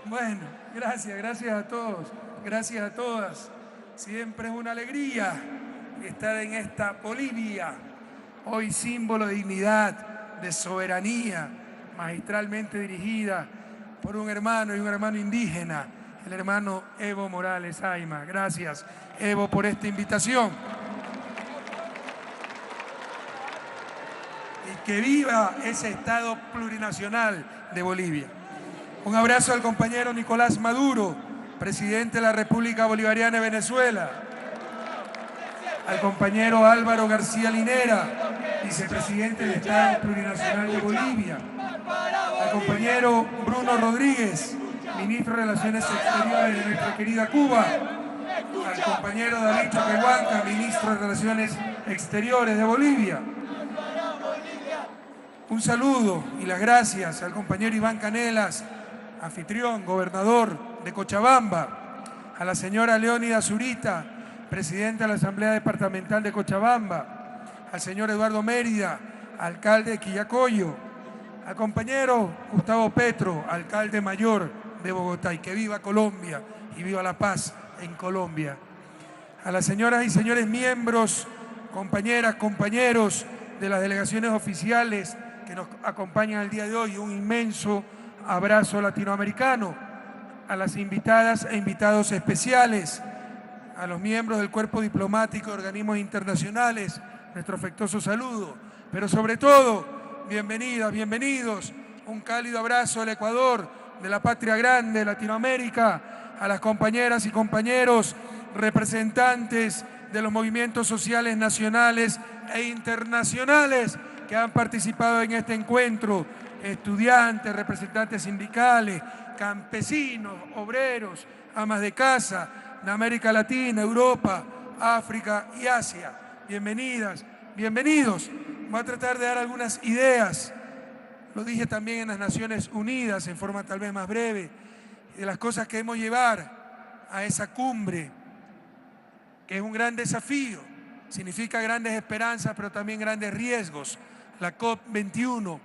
Bueno, gracias a todos, gracias a todas. Siempre es una alegría estar en esta Bolivia, hoy símbolo de dignidad, de soberanía, magistralmente dirigida por un hermano y un hermano indígena, el hermano Evo Morales Ayma. Gracias, Evo, por esta invitación. Y que viva ese Estado plurinacional de Bolivia. Un abrazo al compañero Nicolás Maduro, presidente de la República Bolivariana de Venezuela. Al compañero Álvaro García Linera, vicepresidente del Estado Plurinacional de Bolivia. Al compañero Bruno Rodríguez, ministro de Relaciones Exteriores de nuestra querida Cuba. Al compañero David Choquehuanca, ministro de Relaciones Exteriores de Bolivia. Un saludo y las gracias al compañero Iván Canelas, anfitrión, gobernador de Cochabamba, a la señora Leónida Zurita, presidenta de la Asamblea Departamental de Cochabamba, al señor Eduardo Mérida, alcalde de Quillacollo, al compañero Gustavo Petro, alcalde mayor de Bogotá, y que viva Colombia y viva la paz en Colombia. A las señoras y señores miembros, compañeras, compañeros de las delegaciones oficiales que nos acompañan el día de hoy, un inmenso abrazo latinoamericano, a las invitadas e invitados especiales, a los miembros del cuerpo diplomático de organismos internacionales, nuestro afectuoso saludo, pero sobre todo, bienvenidas, bienvenidos, un cálido abrazo al Ecuador, de la patria grande, Latinoamérica, a las compañeras y compañeros representantes de los movimientos sociales nacionales e internacionales que han participado en este encuentro, estudiantes, representantes sindicales, campesinos, obreros, amas de casa de América Latina, Europa, África y Asia. Bienvenidas, bienvenidos. Voy a tratar de dar algunas ideas, lo dije también en las Naciones Unidas en forma tal vez más breve, de las cosas que debemos llevar a esa cumbre, que es un gran desafío, significa grandes esperanzas, pero también grandes riesgos. La COP21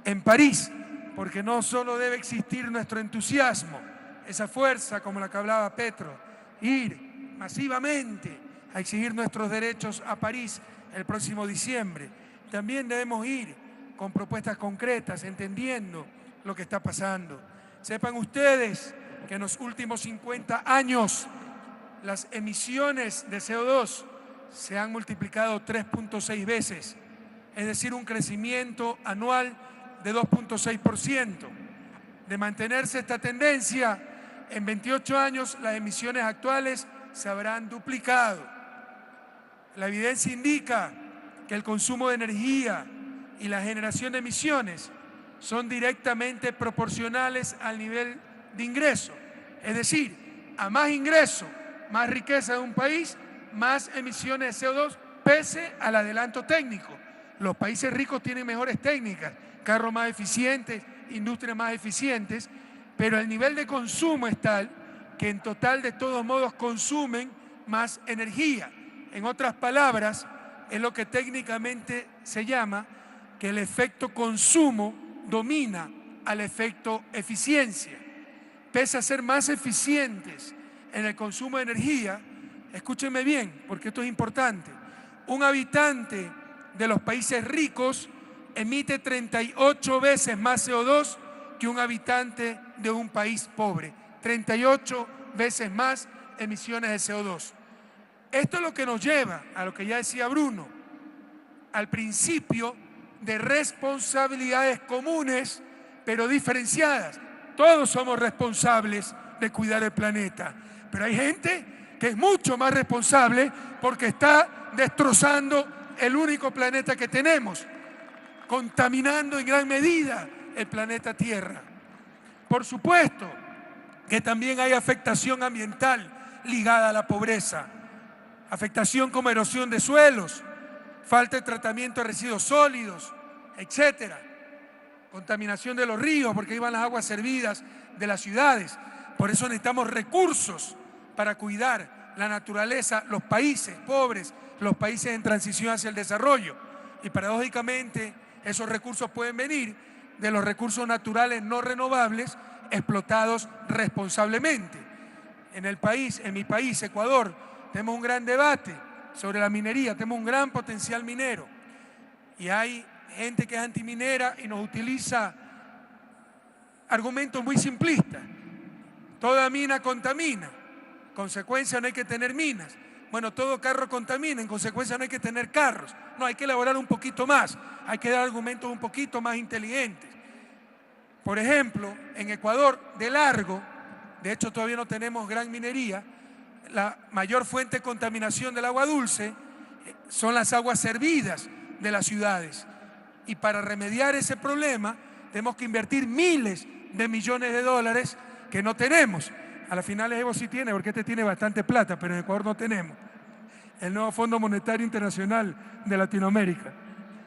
en París, porque no solo debe existir nuestro entusiasmo, esa fuerza como la que hablaba Petro, ir masivamente a exigir nuestros derechos a París el próximo diciembre. También debemos ir con propuestas concretas, entendiendo lo que está pasando. Sepan ustedes que en los últimos 50 años las emisiones de CO2 se han multiplicado 3.6 veces, es decir, un crecimiento anual de 2.6%. De mantenerse esta tendencia, en 28 años las emisiones actuales se habrán duplicado. La evidencia indica que el consumo de energía y la generación de emisiones son directamente proporcionales al nivel de ingreso. Es decir, a más ingreso, más riqueza de un país, más emisiones de CO2, pese al adelanto técnico. Los países ricos tienen mejores técnicas, carros más eficientes, industrias más eficientes, pero el nivel de consumo es tal que en total de todos modos consumen más energía. En otras palabras, es lo que técnicamente se llama que el efecto consumo domina al efecto eficiencia. Pese a ser más eficientes en el consumo de energía, escúchenme bien, porque esto es importante, un habitante de los países ricos emite 38 veces más CO2 que un habitante de un país pobre. 38 veces más emisiones de CO2. Esto es lo que nos lleva a lo que ya decía Bruno, al principio de responsabilidades comunes, pero diferenciadas. Todos somos responsables de cuidar el planeta, pero hay gente que es mucho más responsable porque está destrozando el único planeta que tenemos, contaminando en gran medida el planeta Tierra. Por supuesto que también hay afectación ambiental ligada a la pobreza, afectación como erosión de suelos, falta de tratamiento de residuos sólidos, etcétera. Contaminación de los ríos, porque ahí van las aguas servidas de las ciudades. Por eso necesitamos recursos para cuidar la naturaleza, los países pobres, los países en transición hacia el desarrollo. Y paradójicamente, esos recursos pueden venir de los recursos naturales no renovables explotados responsablemente. En mi país, Ecuador, tenemos un gran debate sobre la minería, tenemos un gran potencial minero y hay gente que es antiminera y nos utiliza argumentos muy simplistas. Toda mina contamina, en consecuencia no hay que tener minas. Bueno, todo carro contamina, en consecuencia no hay que tener carros. No, hay que elaborar un poquito más, hay que dar argumentos un poquito más inteligentes. Por ejemplo, en Ecuador, de largo, de hecho todavía no tenemos gran minería, la mayor fuente de contaminación del agua dulce son las aguas servidas de las ciudades. Y para remediar ese problema tenemos que invertir miles de millones de dólares que no tenemos. A las finales Evo sí tiene, porque este tiene bastante plata, pero en Ecuador no tenemos. El nuevo Fondo Monetario Internacional de Latinoamérica.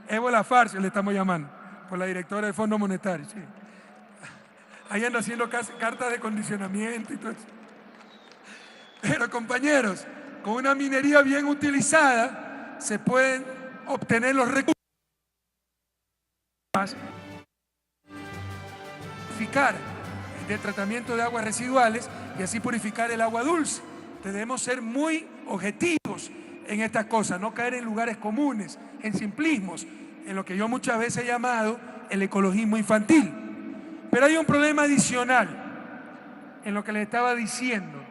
Evo la farsa le estamos llamando, por la directora del Fondo Monetario. Sí. Ahí anda haciendo cartas de condicionamiento y todo eso. Pero compañeros, con una minería bien utilizada se pueden obtener los recursos de tratamiento de aguas residuales y así purificar el agua dulce. Entonces debemos ser muy objetivos en estas cosas, no caer en lugares comunes, en simplismos, en lo que yo muchas veces he llamado el ecologismo infantil. Pero hay un problema adicional en lo que les estaba diciendo,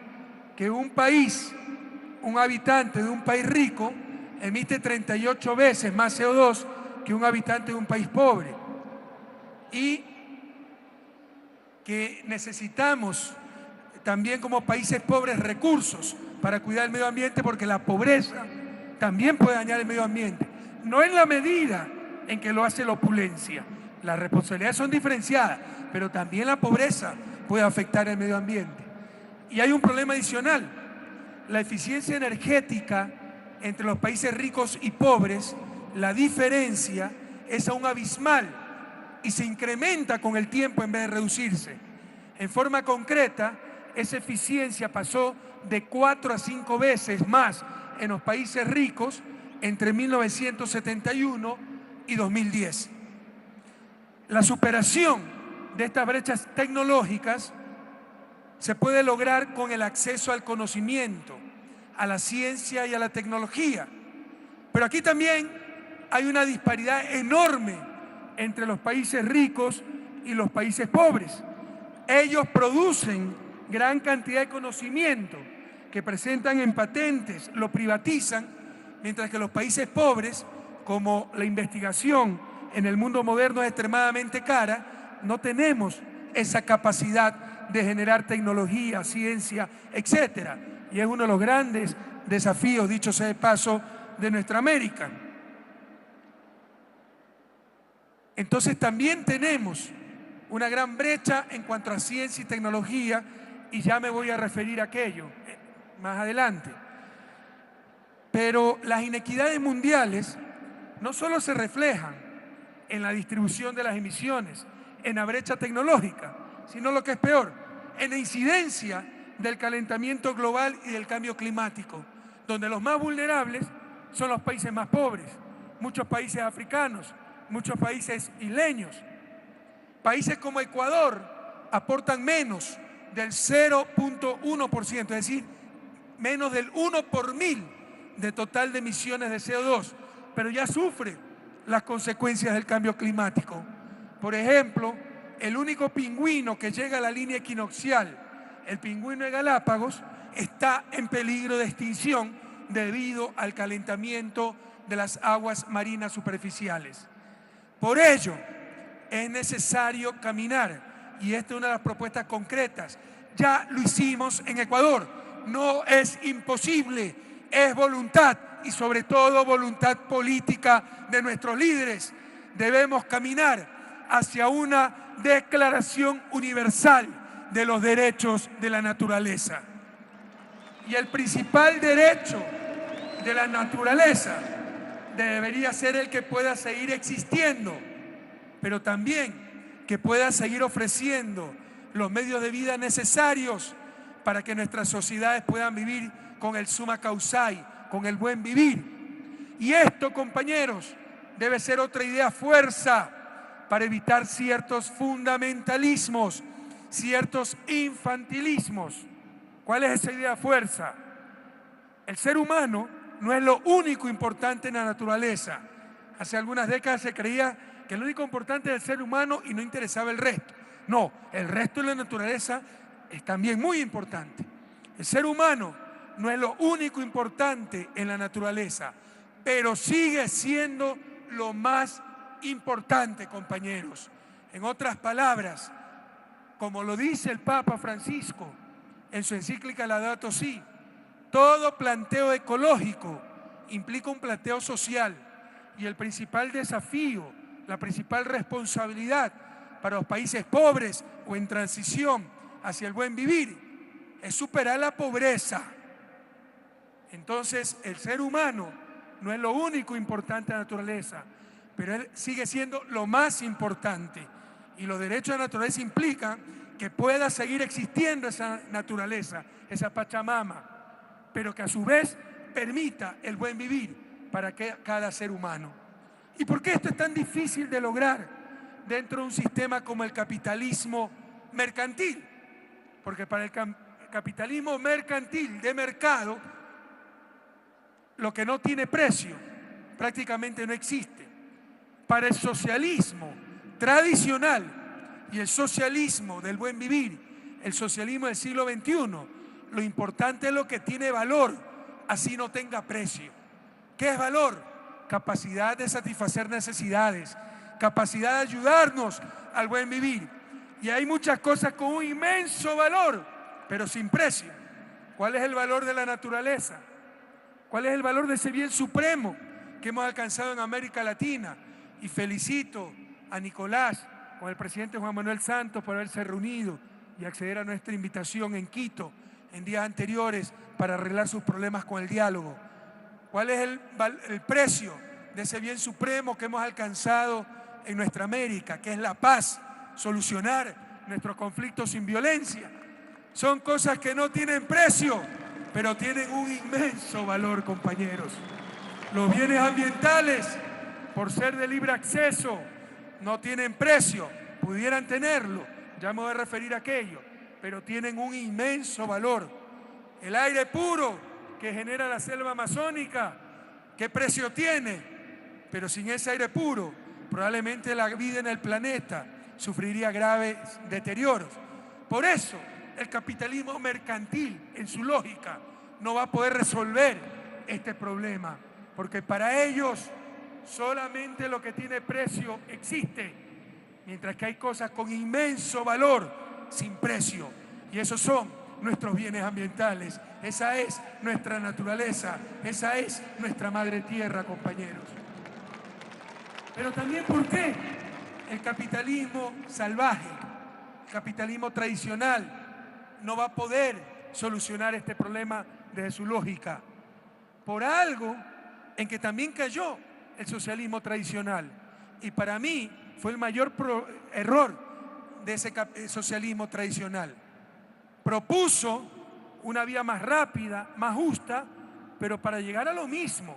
que un país, un habitante de un país rico, emite 38 veces más CO2 que un habitante de un país pobre. Y que necesitamos también como países pobres recursos para cuidar el medio ambiente, porque la pobreza también puede dañar el medio ambiente. No en la medida en que lo hace la opulencia. Las responsabilidades son diferenciadas, pero también la pobreza puede afectar el medio ambiente. Y hay un problema adicional. La eficiencia energética entre los países ricos y pobres, la diferencia es aún abismal y se incrementa con el tiempo en vez de reducirse. En forma concreta, esa eficiencia pasó de 4 a 5 veces más en los países ricos entre 1971 y 2010. La superación de estas brechas tecnológicas se puede lograr con el acceso al conocimiento, a la ciencia y a la tecnología. Pero aquí también hay una disparidad enorme entre los países ricos y los países pobres. Ellos producen gran cantidad de conocimiento que presentan en patentes, lo privatizan, mientras que los países pobres, como la investigación en el mundo moderno es extremadamente cara, no tenemos esa capacidad de generar tecnología, ciencia, etcétera. Y es uno de los grandes desafíos, dicho sea de paso, de nuestra América. Entonces también tenemos una gran brecha en cuanto a ciencia y tecnología, y ya me voy a referir a aquello más adelante. Pero las inequidades mundiales no solo se reflejan en la distribución de las emisiones, en la brecha tecnológica, sino lo que es peor, en la incidencia del calentamiento global y del cambio climático, donde los más vulnerables son los países más pobres, muchos países africanos, muchos países isleños. Países como Ecuador aportan menos del 0.1%, es decir, menos del 1 por 1000 de total de emisiones de CO2, pero ya sufre las consecuencias del cambio climático. Por ejemplo, el único pingüino que llega a la línea equinoccial, el pingüino de Galápagos, está en peligro de extinción debido al calentamiento de las aguas marinas superficiales. Por ello, es necesario caminar, y esta es una de las propuestas concretas. Ya lo hicimos en Ecuador, no es imposible, es voluntad y sobre todo voluntad política de nuestros líderes. Debemos caminar hacia una declaración universal de los derechos de la naturaleza. Y el principal derecho de la naturaleza debería ser el que pueda seguir existiendo, pero también que pueda seguir ofreciendo los medios de vida necesarios para que nuestras sociedades puedan vivir con el summa causai, con el buen vivir. Y esto, compañeros, debe ser otra idea fuerza para evitar ciertos fundamentalismos ciertos infantilismos. ¿Cuál es esa idea fuerza? El ser humano no es lo único importante en la naturaleza. Hace algunas décadas se creía que lo único importante es el ser humano y no interesaba el resto. No, el resto de la naturaleza es también muy importante. El ser humano no es lo único importante en la naturaleza, pero sigue siendo lo más importante, compañeros. En otras palabras, como lo dice el Papa Francisco en su encíclica Laudato Si, todo planteo ecológico implica un planteo social y el principal desafío, la principal responsabilidad para los países pobres o en transición hacia el buen vivir es superar la pobreza. Entonces, el ser humano no es lo único importante en la naturaleza, pero él sigue siendo lo más importante. Y los derechos de la naturaleza implican que pueda seguir existiendo esa naturaleza, esa Pachamama, pero que a su vez permita el buen vivir para cada ser humano. ¿Y por qué esto es tan difícil de lograr dentro de un sistema como el capitalismo mercantil? Porque para el capitalismo mercantil de mercado, lo que no tiene precio prácticamente no existe. Para el socialismo tradicional y el socialismo del buen vivir, el socialismo del siglo XXI, lo importante es lo que tiene valor, así no tenga precio. ¿Qué es valor? Capacidad de satisfacer necesidades, capacidad de ayudarnos al buen vivir. Y hay muchas cosas con un inmenso valor, pero sin precio. ¿Cuál es el valor de la naturaleza? ¿Cuál es el valor de ese bien supremo que hemos alcanzado en América Latina? Y felicito a Nicolás con el presidente Juan Manuel Santos por haberse reunido y acceder a nuestra invitación en Quito en días anteriores para arreglar sus problemas con el diálogo. ¿Cuál es el precio de ese bien supremo que hemos alcanzado en nuestra América, que es la paz, solucionar nuestros conflictos sin violencia? Son cosas que no tienen precio, pero tienen un inmenso valor, compañeros. Los bienes ambientales, por ser de libre acceso, no tienen precio, pudieran tenerlo, ya me voy a referir a aquello, pero tienen un inmenso valor. El aire puro que genera la selva amazónica, ¿qué precio tiene? Pero sin ese aire puro, probablemente la vida en el planeta sufriría graves deterioros. Por eso, el capitalismo mercantil, en su lógica, no va a poder resolver este problema, porque para ellos solamente lo que tiene precio existe, mientras que hay cosas con inmenso valor sin precio, y esos son nuestros bienes ambientales, esa es nuestra naturaleza, esa es nuestra madre tierra, compañeros. Pero también, ¿por qué el capitalismo salvaje, el capitalismo tradicional, no va a poder solucionar este problema desde su lógica? Por algo en que también cayó el socialismo tradicional, y para mí fue el mayor error de ese socialismo tradicional. Propuso una vía más rápida, más justa, pero para llegar a lo mismo,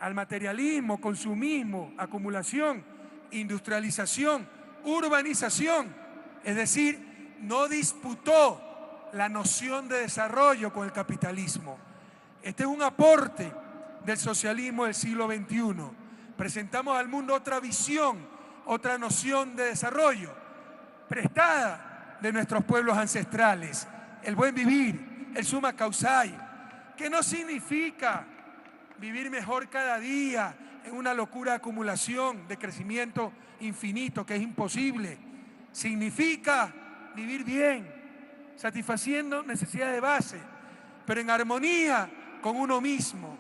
al materialismo, consumismo, acumulación, industrialización, urbanización. Es decir, no disputó la noción de desarrollo con el capitalismo. Este es un aporte del socialismo del siglo XXI. Presentamos al mundo otra visión, otra noción de desarrollo, prestada de nuestros pueblos ancestrales, el buen vivir, el summa causai, que no significa vivir mejor cada día en una locura de acumulación, de crecimiento infinito, que es imposible. Significa vivir bien, satisfaciendo necesidades de base, pero en armonía con uno mismo,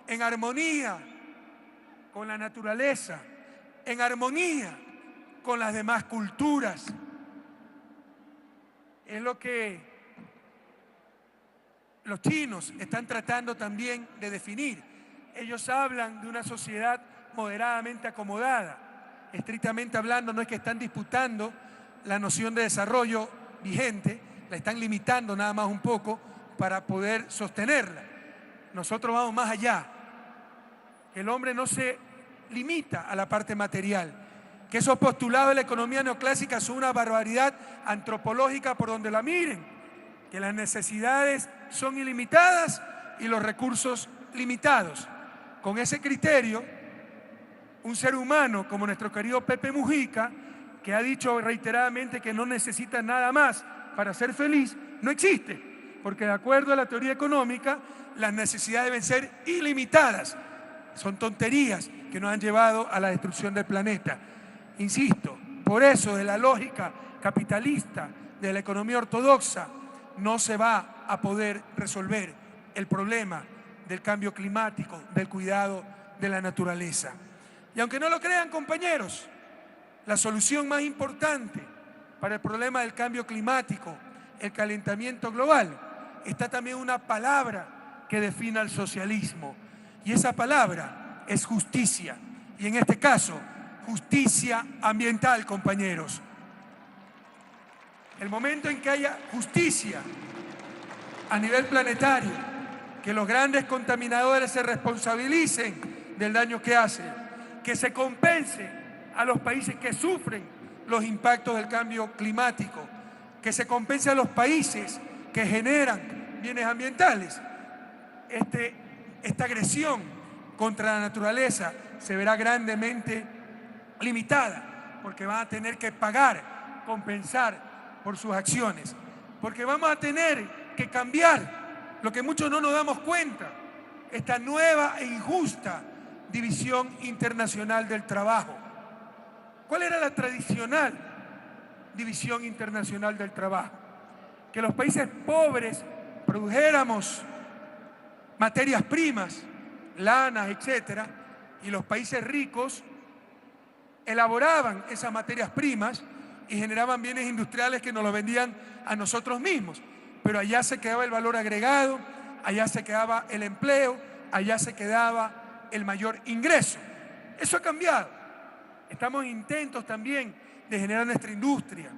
en armonía con la naturaleza, en armonía con las demás culturas. Es lo que los chinos están tratando también de definir. Ellos hablan de una sociedad moderadamente acomodada. Estrictamente hablando, no es que están disputando la noción de desarrollo vigente, la están limitando nada más un poco para poder sostenerla. Nosotros vamos más allá. El hombre no se limita a la parte material. que esos postulados de la economía neoclásica son una barbaridad antropológica por donde la miren, que las necesidades son ilimitadas y los recursos limitados. Con ese criterio, un ser humano como nuestro querido Pepe Mujica, que ha dicho reiteradamente que no necesita nada más para ser feliz, no existe, porque de acuerdo a la teoría económica, las necesidades deben ser ilimitadas. Son tonterías que nos han llevado a la destrucción del planeta. Insisto, por eso de la lógica capitalista, de la economía ortodoxa, no se va a poder resolver el problema del cambio climático, del cuidado de la naturaleza. Y aunque no lo crean, compañeros, la solución más importante para el problema del cambio climático, el calentamiento global, está también una palabra que define al socialismo. Y esa palabra es justicia. Y en este caso, justicia ambiental, compañeros. El momento en que haya justicia a nivel planetario, que los grandes contaminadores se responsabilicen del daño que hacen, que se compense a los países que sufren los impactos del cambio climático, que se compense a los países que generan bienes ambientales. Esta agresión contra la naturaleza se verá grandemente limitada, porque van a tener que pagar, compensar por sus acciones, porque vamos a tener que cambiar lo que muchos no nos damos cuenta, esta nueva e injusta división internacional del trabajo. ¿Cuál era la tradicional división internacional del trabajo? Que los países pobres produjéramos materias primas, lanas, etcétera, y los países ricos elaboraban esas materias primas y generaban bienes industriales que nos los vendían a nosotros mismos. Pero allá se quedaba el valor agregado, allá se quedaba el empleo, allá se quedaba el mayor ingreso. Eso ha cambiado. Estamos en intentos también de generar nuestra industria,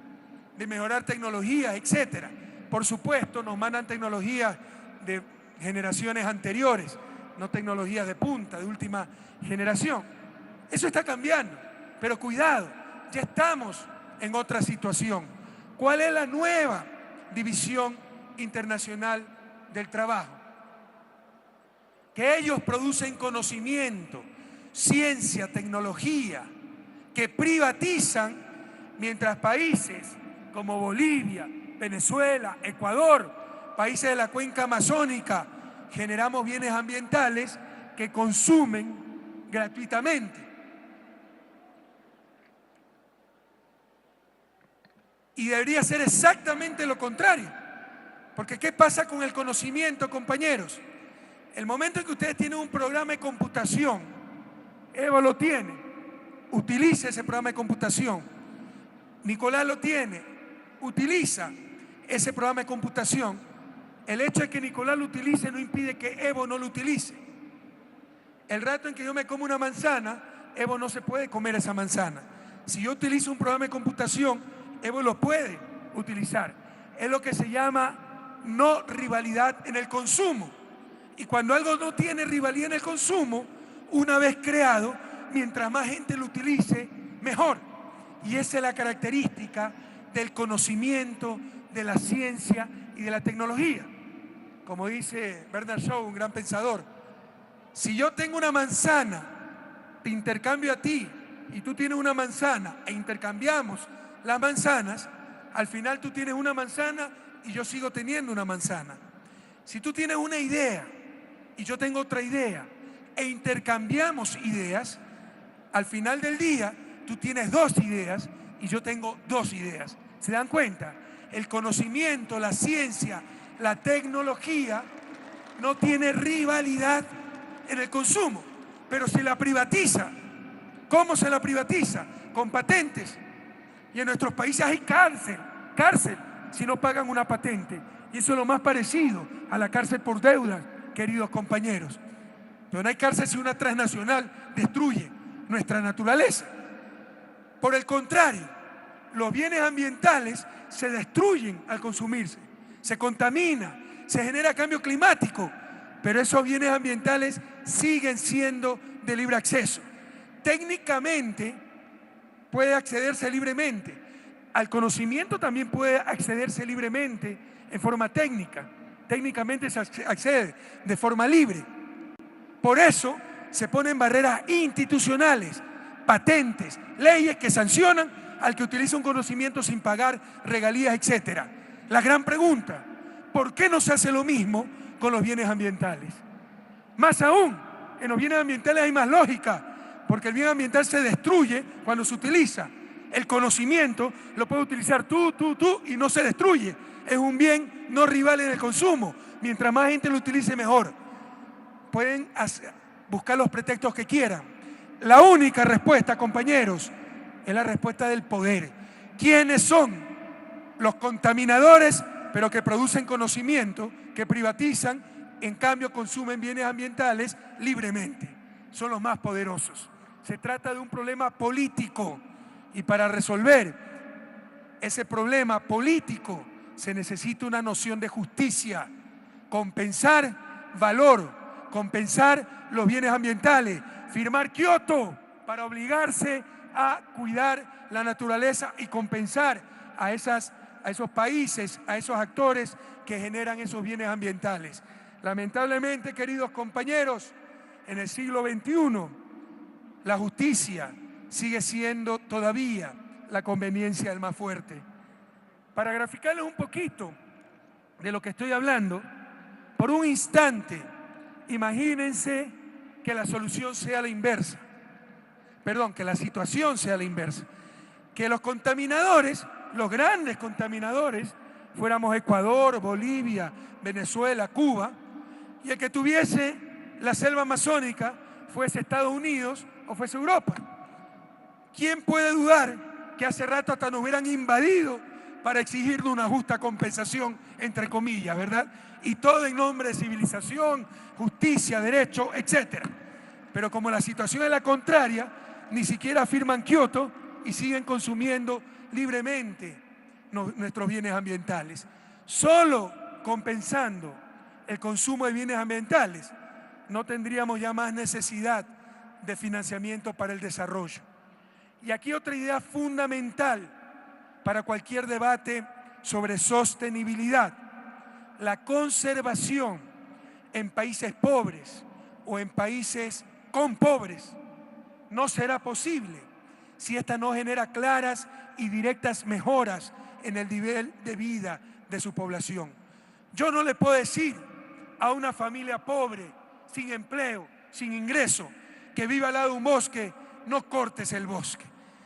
de mejorar tecnologías, etcétera. Por supuesto, nos mandan tecnologías de generaciones anteriores, no tecnologías de punta, de última generación. Eso está cambiando, pero cuidado, ya estamos en otra situación. ¿Cuál es la nueva división internacional del trabajo? Que ellos producen conocimiento, ciencia, tecnología, que privatizan, mientras países como Bolivia, Venezuela, Ecuador, países de la cuenca amazónica, generamos bienes ambientales que consumen gratuitamente. Y debería ser exactamente lo contrario. Porque ¿qué pasa con el conocimiento, compañeros? El momento en que ustedes tienen un programa de computación, Evo lo tiene, utilice ese programa de computación. Nicolás lo tiene, utiliza ese programa de computación. El hecho de que Nicolás lo utilice no impide que Evo no lo utilice. El rato en que yo me como una manzana, Evo no se puede comer esa manzana. Si yo utilizo un programa de computación, Evo lo puede utilizar. Es lo que se llama no rivalidad en el consumo. Y cuando algo no tiene rivalidad en el consumo, una vez creado, mientras más gente lo utilice, mejor. Y esa es la característica del conocimiento, de la ciencia y de la tecnología. Como dice Bernard Shaw, un gran pensador, si yo tengo una manzana, te intercambio a ti, y tú tienes una manzana, e intercambiamos las manzanas, al final tú tienes una manzana y yo sigo teniendo una manzana. Si tú tienes una idea y yo tengo otra idea e intercambiamos ideas, al final del día tú tienes dos ideas y yo tengo dos ideas. ¿Se dan cuenta? El conocimiento, la ciencia, la tecnología no tiene rivalidad en el consumo, pero se la privatiza. ¿Cómo se la privatiza? Con patentes. Y en nuestros países hay cárcel si no pagan una patente. Y eso es lo más parecido a la cárcel por deuda, queridos compañeros. Pero no hay cárcel si una transnacional destruye nuestra naturaleza. Por el contrario, los bienes ambientales se destruyen al consumirse, se contamina, se genera cambio climático, pero esos bienes ambientales siguen siendo de libre acceso. Técnicamente, puede accederse libremente. Al conocimiento también puede accederse libremente en forma técnica. Técnicamente se accede de forma libre. Por eso se ponen barreras institucionales, patentes, leyes que sancionan al que utiliza un conocimiento sin pagar regalías, etc. La gran pregunta, ¿por qué no se hace lo mismo con los bienes ambientales? Más aún, en los bienes ambientales hay más lógica, porque el bien ambiental se destruye cuando se utiliza. El conocimiento lo puede utilizar tú y no se destruye. Es un bien no rival en el consumo. Mientras más gente lo utilice, mejor. Pueden buscar los pretextos que quieran. La única respuesta, compañeros, es la respuesta del poder. ¿Quiénes son los contaminadores, pero que producen conocimiento, que privatizan, en cambio consumen bienes ambientales libremente? Son los más poderosos. Se trata de un problema político y para resolver ese problema político se necesita una noción de justicia, compensar valor, compensar los bienes ambientales, firmar Kioto para obligarse a cuidar la naturaleza y compensar a esos países, a esos actores que generan esos bienes ambientales. Lamentablemente, queridos compañeros, en el siglo XXI, la justicia sigue siendo todavía la conveniencia del más fuerte. Para graficarles un poquito de lo que estoy hablando, por un instante, imagínense que la solución sea la inversa. Perdón, que la situación sea la inversa. Que los contaminadores, los grandes contaminadores, fuéramos Ecuador, Bolivia, Venezuela, Cuba, y el que tuviese la selva amazónica fuese Estados Unidos o fuese Europa. ¿Quién puede dudar que hace rato hasta nos hubieran invadido para exigirle una justa compensación, entre comillas, ¿verdad? Y todo en nombre de civilización, justicia, derecho, etc. Pero como la situación es la contraria, ni siquiera firman Kioto y siguen consumiendo libremente nuestros bienes ambientales. Solo compensando el consumo de bienes ambientales no tendríamos ya más necesidad de financiamiento para el desarrollo. Y aquí otra idea fundamental para cualquier debate sobre sostenibilidad. La conservación en países pobres o en países con pobres no será posible si esta no genera claras y directas mejoras en el nivel de vida de su población. Yo no le puedo decir a una familia pobre, sin empleo, sin ingreso, que vive al lado de un bosque, no cortes el bosque.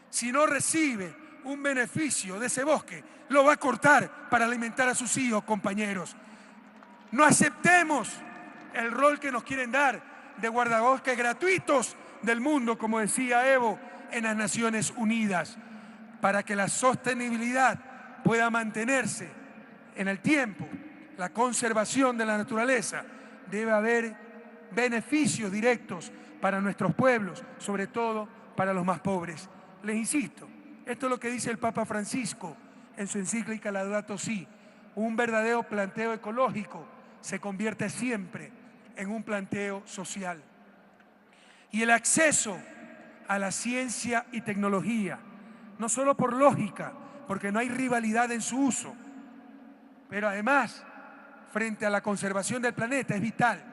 Si no recibe un beneficio de ese bosque, lo va a cortar para alimentar a sus hijos, compañeros. No aceptemos el rol que nos quieren dar de guardabosques gratuitos del mundo, como decía Evo en las Naciones Unidas. Para que la sostenibilidad pueda mantenerse en el tiempo, la conservación de la naturaleza, debe haber beneficios directos para nuestros pueblos, sobre todo para los más pobres. Les insisto, esto es lo que dice el Papa Francisco en su encíclica Laudato Si. Un verdadero planteo ecológico se convierte siempre en un planteo social. Y el acceso a la ciencia y tecnología, no solo por lógica, porque no hay rivalidad en su uso, pero además, frente a la conservación del planeta, es vital,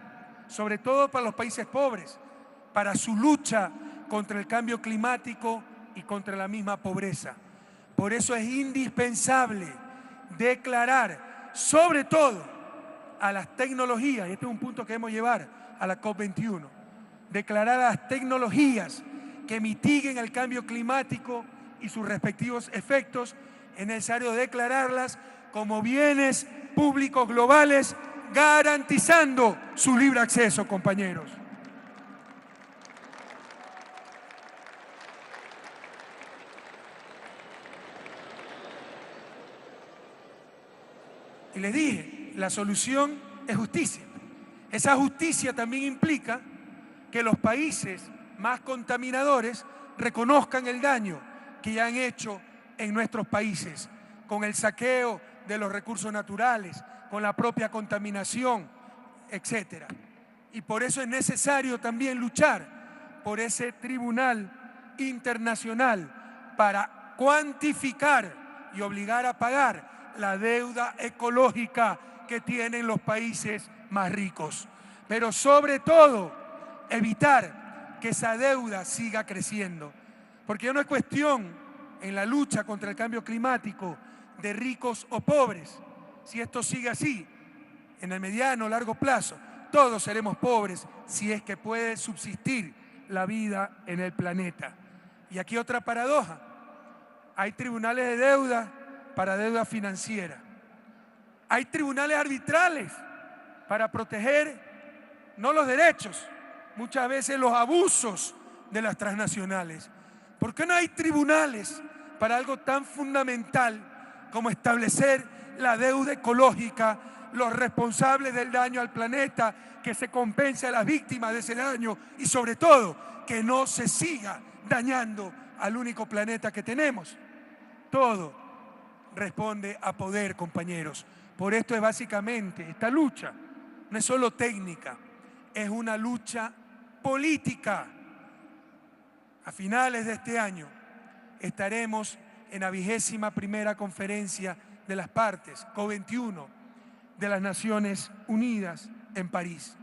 sobre todo para los países pobres, para su lucha contra el cambio climático y contra la misma pobreza. Por eso es indispensable declarar, sobre todo a las tecnologías, y este es un punto que debemos llevar a la COP21, declarar a las tecnologías que mitiguen el cambio climático y sus respectivos efectos, es necesario declararlas como bienes públicos globales, garantizando su libre acceso, compañeros. Y les dije, la solución es justicia. Esa justicia también implica que los países más contaminadores reconozcan el daño que ya han hecho en nuestros países, con el saqueo de los recursos naturales, con la propia contaminación, etc. Y por eso es necesario también luchar por ese tribunal internacional para cuantificar y obligar a pagar la deuda ecológica que tienen los países más ricos. Pero sobre todo, evitar que esa deuda siga creciendo. Porque no es cuestión en la lucha contra el cambio climático de ricos o pobres. Si esto sigue así, en el mediano o largo plazo, todos seremos pobres si es que puede subsistir la vida en el planeta. Y aquí otra paradoja. Hay tribunales de deuda para deuda financiera. Hay tribunales arbitrales para proteger no los derechos, muchas veces los abusos de las transnacionales. ¿Por qué no hay tribunales para algo tan fundamental como establecer la deuda ecológica, los responsables del daño al planeta, que se compense a las víctimas de ese daño y sobre todo que no se siga dañando al único planeta que tenemos? Todo responde a poder, compañeros. Por esto es básicamente esta lucha, no es solo técnica, es una lucha política. A finales de este año estaremos en la 21ª Conferencia de las Partes, COP21, de las Naciones Unidas en París.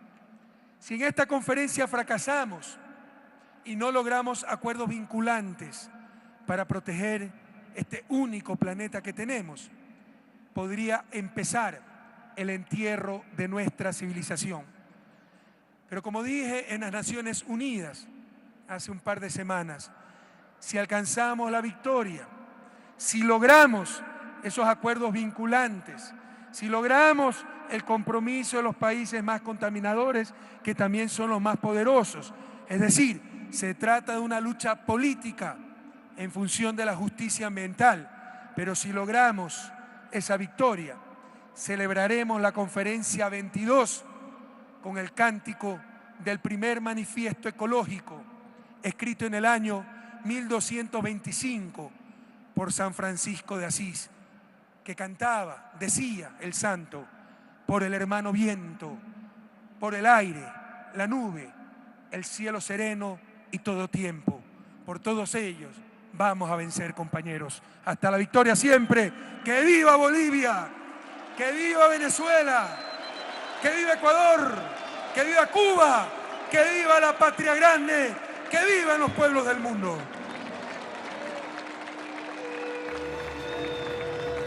Si en esta conferencia fracasamos y no logramos acuerdos vinculantes para proteger este único planeta que tenemos, podría empezar el entierro de nuestra civilización. Pero como dije en las Naciones Unidas hace un par de semanas, si alcanzamos la victoria, si logramos esos acuerdos vinculantes, si logramos el compromiso de los países más contaminadores, que también son los más poderosos, es decir, se trata de una lucha política en función de la justicia ambiental, pero si logramos esa victoria, celebraremos la conferencia 22 con el cántico del primer manifiesto ecológico, escrito en el año 1225 por San Francisco de Asís, que cantaba, decía el santo: por el hermano viento, por el aire, la nube, el cielo sereno y todo tiempo. Por todos ellos vamos a vencer, compañeros. Hasta la victoria siempre. ¡Que viva Bolivia! ¡Que viva Venezuela! ¡Que viva Ecuador! ¡Que viva Cuba! ¡Que viva la patria grande! ¡Que vivan los pueblos del mundo!